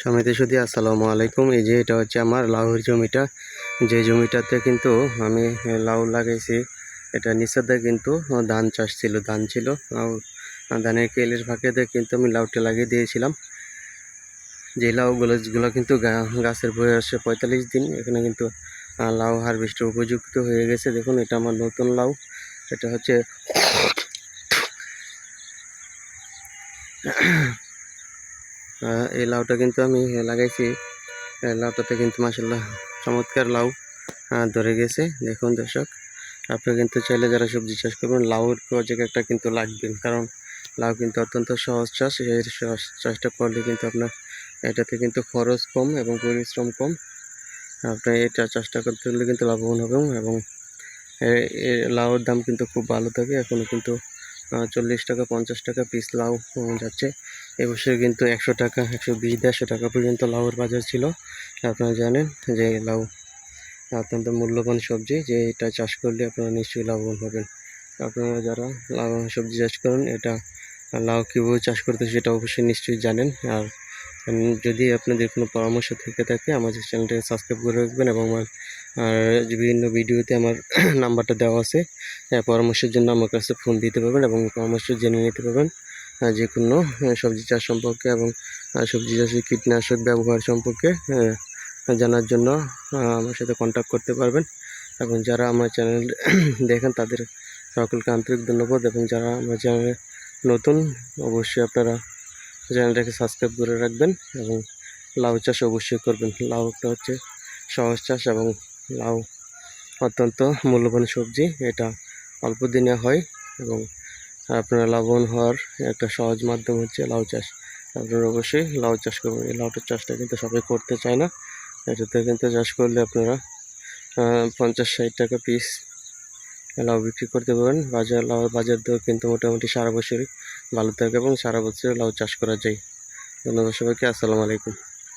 সমিতি সুধী আসসালামু আলাইকুম। এই যে এটা হচ্ছে আমার লাউয়ের জমিটা, যে জমিটাতে কিন্তু আমি লাউ লাগাইছি। এটা নিচেতে কিন্তু ধান চাষ ছিল, ধান ছিল। লাউ ধানের কেলের ফাঁকেতে কিন্তু আমি লাউটা লাগিয়ে দিয়েছিলাম। যে লাউগুলো কিন্তু গাছের বয়সে 45 দিন। এখানে কিন্তু লাউ হারভেস্টের উপযুক্ত হয়ে গেছে। দেখুন, এটা আমার নতুন লাউ। এটা হচ্ছে এই লাউটা কিন্তু আমি লাগাইছি। লাউটাতে কিন্তু মাশাআল্লাহ চমৎকার লাউ ধরে গেছে। দেখুন দর্শক, আপনি কিন্তু চাইলে যারা সবজি চাষ করবেন, লাউর প্রজেক্ট একটা কিন্তু লাগবেন, কারণ লাউ কিন্তু অত্যন্ত সহজ চাষ। এই সহজ চাষটা করলে কিন্তু আপনার এটাতে কিন্তু খরচ কম এবং পরিশ্রম কম। আপনি এটা চাষটা করতে হলে কিন্তু লাভবান হবেন, এবং লাউর দাম কিন্তু খুব ভালো থাকে। এখনও কিন্তু 40 টাকা 50 টাকা পিস লাউ যাচ্ছে। এবছর কিন্তু 100 টাকা 120 150 টাকা পর্যন্ত লাউয়ের বাজার ছিল। আপনারা জানেন যে লাউ অত্যন্ত মূল্যবান সবজি, যে এটা চাষ করলে আপনারা নিশ্চয়ই লাভবান হবেন। আপনারা যারা লাউ সবজি চাষ করেন, এটা লাউ কীভাবে চাষ করতে সেটা অবশ্যই নিশ্চয়ই জানেন। আর যদি আপনাদের কোনো পরামর্শ থেকে থাকে, আমাদের চ্যানেলটাকে সাবস্ক্রাইব করে রাখবেন, এবং আর বিভিন্ন ভিডিওতে আমার নাম্বারটা দেওয়া আছে। পরামর্শের জন্য আমার কাছে ফোন দিতে পারবেন এবং পরামর্শ জেনে নিতে পারবেন যে কোনো সবজি চাষ সম্পর্কে, এবং সবজি চাষে কীটনাশক ব্যবহার সম্পর্কে জানার জন্য আমার সাথে কন্ট্যাক্ট করতে পারবেন। এবং যারা আমার চ্যানেল দেখেন তাদের সকলকে আন্তরিক ধন্যবাদ, এবং যারা আমার চ্যানেলে নতুন, অবশ্যই আপনারা চ্যানেলটাকে সাবস্ক্রাইব করে রাখবেন এবং লাউ চাষ অবশ্যই করবেন। লাউটা হচ্ছে সহজ চাষ, এবং লাউ অত্যন্ত মূল্যবান সবজি। এটা অল্প দিনে হয়, এবং আপনারা লাভবান হওয়ার একটা সহজ মাধ্যম হচ্ছে লাউ চাষ। আপনারা অবশ্যই লাউ চাষ করবেন। এই লাউটার চাষটা কিন্তু সবাই করতে চায় না। এটাতে কিন্তু চাষ করলে আপনারা 50-60 টাকা পিস লাউ বিক্রি করতে পারবেন। লাউয়ের বাজার দর কিন্তু মোটামুটি সারা বছরই ভালো থাকে, এবং সারা বছর লাউ চাষ করা যায়। ধন্যবাদ সবাইকে। আসসালামু আলাইকুম।